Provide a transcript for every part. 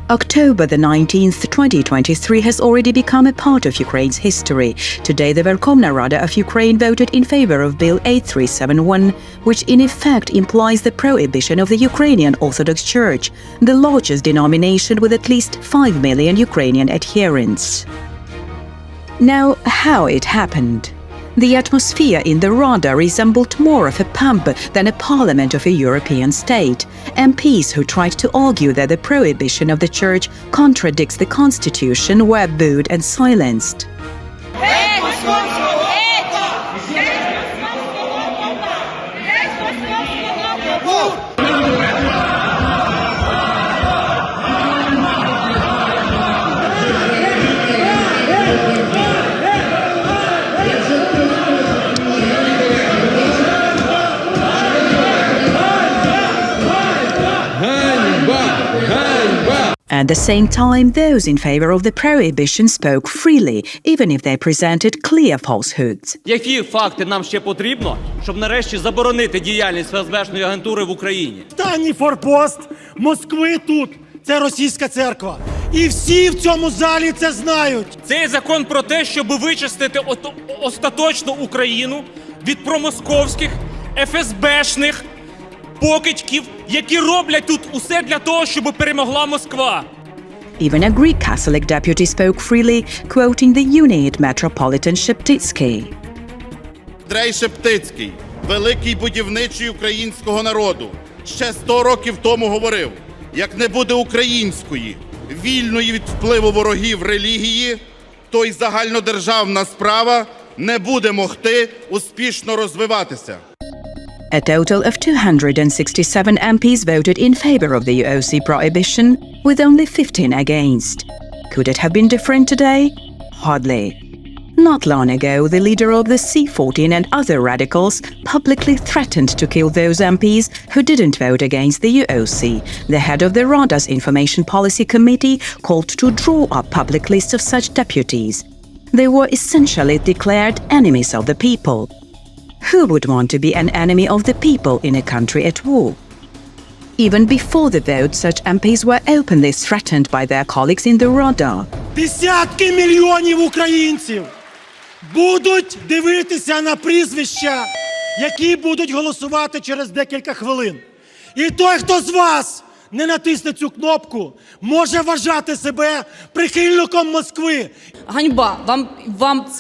October the 19th, 2023 has already become a part of Ukraine's history. Today, the Verkhovna Rada of Ukraine voted in favor of Bill 8371, which in effect implies the prohibition of the Ukrainian Orthodox Church, the largest denomination with at least 5 million Ukrainian adherents. Now, how it happened? The atmosphere in the Rada resembled more of a pub than a parliament of a European state. MPs who tried to argue that the prohibition of the church contradicts the constitution were booed and silenced. At the same time, those in favor of the prohibition spoke freely, even if they presented clear falsehoods. Які факти нам ще потрібно, щоб нарешті заборонити діяльність ФСБшної агентури в Україні? Останній форпост Москви тут – це російська церква. І всі в цьому залі це знають. Цей закон про те, щоб вичистити остаточно Україну від промосковських, ФСБшних покидьків, які роблять тут усе для того, щоб перемогла Москва. Even a Greek Catholic deputy spoke freely, quoting the Unit Metropolitan Sheptytsky. Андрей Шептицький, великий будівничий українського народу, ще 100 років тому говорив: як не буде української, вільної від впливу ворогів релігії, то й загальнодержавна справа не буде могти успішно розвиватися. A total of 267 MPs voted in favor of the UOC prohibition, with only 15 against. Could it have been different today? Hardly. Not long ago, the leader of the C14 and other radicals publicly threatened to kill those MPs who didn't vote against the UOC. The head of the Rada's Information Policy Committee called to draw up public lists of such deputies. They were essentially declared enemies of the people. Who would want to be an enemy of the people in a country at war? Even before the vote, such MPs were openly threatened by their colleagues in the Rada. Десятки мільйонів українців будуть дивитися на прізвища, які будуть голосувати через декілька хвилин. І той, хто з вас не натисне цю кнопку, може вважати себе прихильником Москви. Ганьба.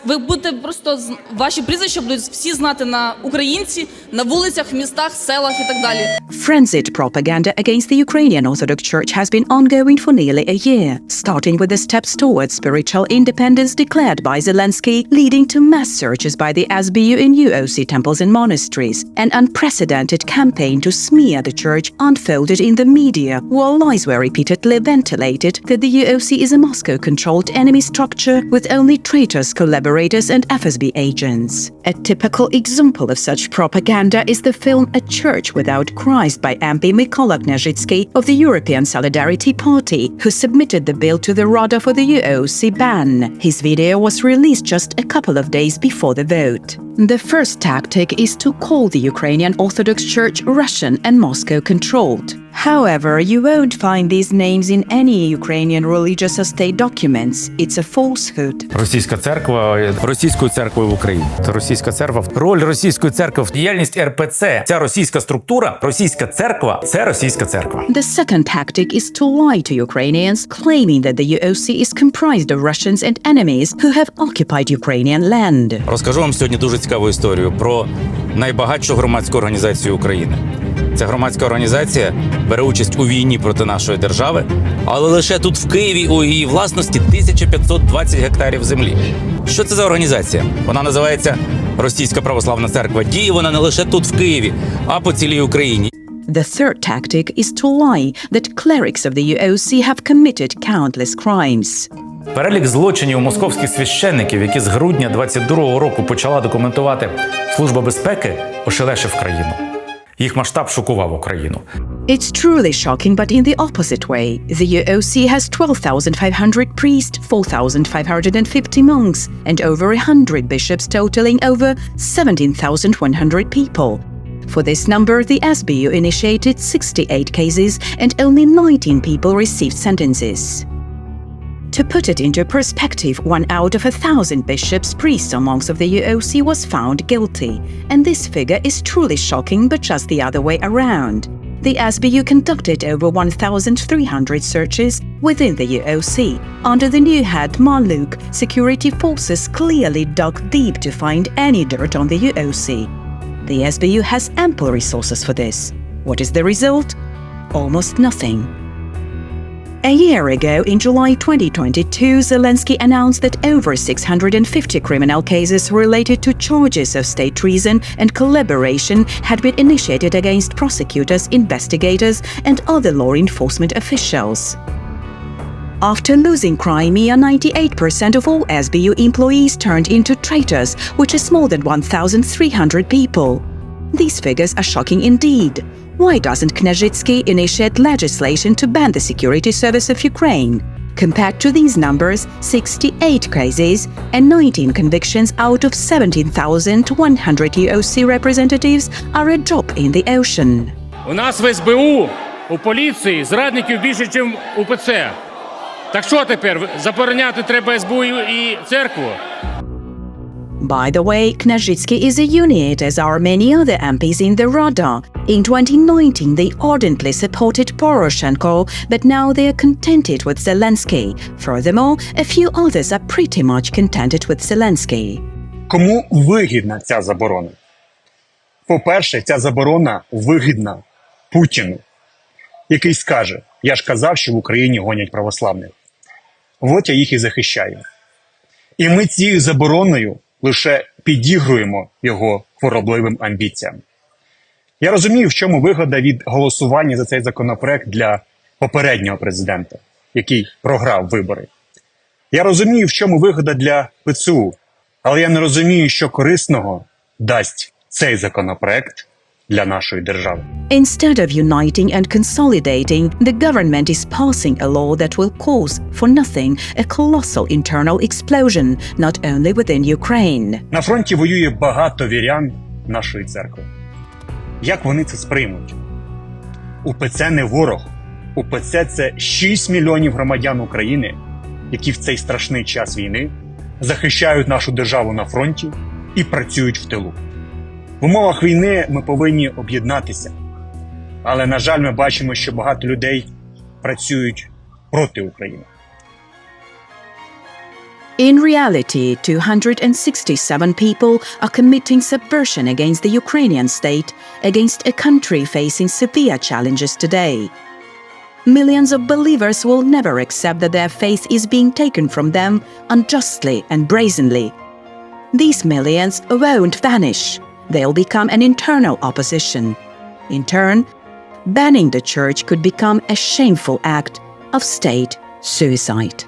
Ви будете просто, ваші прізвища будуть всі знати на українці, на вулицях, в містах, селах і так далі. Frenzied propaganda against the Ukrainian Orthodox Church has been ongoing for nearly a year, starting with the steps towards spiritual independence declared by Zelensky, leading to mass searches by the SBU in UOC temples and monasteries. An unprecedented campaign to smear the church unfolded in the media, while lies were repeatedly ventilated that the UOC is a Moscow-controlled enemy structure with only traitors, collaborators and FSB agents. A typical example of such propaganda is the film A Church Without Christ by MP Mykola Kняжицький of the European Solidarity Party, who submitted the bill to the Rada for the UOC ban. His video was released just a couple of days before the vote. The first tactic is to call the Ukrainian Orthodox Church Russian and Moscow-controlled. However, you won't find these names in any Ukrainian religious or state documents. It's a falsehood. Російська церква російською церквою в Україні. Це російська церква. Роль російської церкви в діяльність РПЦ. Ця російська структура, російська церква – це російська церква. The second tactic is to lie to Ukrainians, claiming that the UOC is comprised of Russians and enemies who have occupied Ukrainian land. Розкажу вам сьогодні дуже цікаву історію про найбагатшу громадську організацію України. Ця громадська організація бере участь у війні проти нашої держави, але лише тут в Києві у її власності 1520 гектарів землі. Що це за організація? Вона називається Російська Православна Церква. Діє вона не лише тут в Києві, а по цілій Україні. The third tactic is to lie that clerics of the UOC have committed countless crimes. Перелік злочинів московських священників, які з грудня 22-го року почала документувати Служба безпеки, ошелешив країну. Їх масштаб шокував Україну. It's truly shocking, but in the opposite way. The UOC has 12,500 priests, 4,550 monks, and over 100 bishops totaling over 17,100 people. For this number, the SBU initiated 68 cases and only 19 people received sentences. To put it into perspective, 1 out of 1,000 bishops, priests or monks of the UOC was found guilty, and this figure is truly shocking, but just the other way around. The SBU conducted over 1,300 searches within the UOC. Under the new head Maluk, security forces clearly dug deep to find any dirt on the UOC. The SBU has ample resources for this. What is the result? Almost nothing. A year ago, in July 2022, Zelensky announced that over 650 criminal cases related to charges of state treason and collaboration had been initiated against prosecutors, investigators, and other law enforcement officials. After losing Crimea, 98% of all SBU employees turned into traitors, which is more than 1,300 people. These figures are shocking indeed. Why doesn't Kняжицький initiate legislation to ban the security service of Ukraine? Compared to these numbers, 68 cases and 19 convictions out of 17,100 UOC representatives are a drop in the ocean. У нас в СБУ, у поліції зрадників більше, ніж у УПЦ. Так що тепер, забороняти треба СБУ і церкву? By the way, Kняжицький is a unit, as are many other MPs in the Rada. In 2019, they ardently supported Poroshenko, but now they are contented with Zelensky. Furthermore, a few others are pretty much contented with Zelensky. Кому вигідна ця заборона? По-перше, ця заборона вигідна Путіну, який скаже: я ж казав, що в Україні гонять православних. От я їх і захищаю. І ми цією забороною лише підігруємо його хворобливим амбіціям. Я розумію, в чому вигода від голосування за цей законопроект для попереднього президента, який програв вибори. Я розумію, в чому вигода для ПЦУ, але я не розумію, що корисного дасть цей законопроект для нашої держави. Instead of uniting and consolidating, the government is passing a law that will cause, for nothing, a colossal internal explosion, not only within Ukraine. На фронті воює багато вірян нашої церкви. Як вони це сприймуть? УПЦ не ворог. УПЦ – це 6 мільйонів громадян України, які в цей страшний час війни захищають нашу державу на фронті і працюють в тилу. В умовах війни ми повинні об'єднатися. Але, на жаль, ми бачимо, що багато людей працюють проти України. In reality, 267 people are committing subversion against the Ukrainian state, against a country facing severe challenges today. Millions of believers will never accept that their faith is being taken from them unjustly and brazenly. These millions won't vanish. They'll become an internal opposition. In turn, banning the church could become a shameful act of state suicide.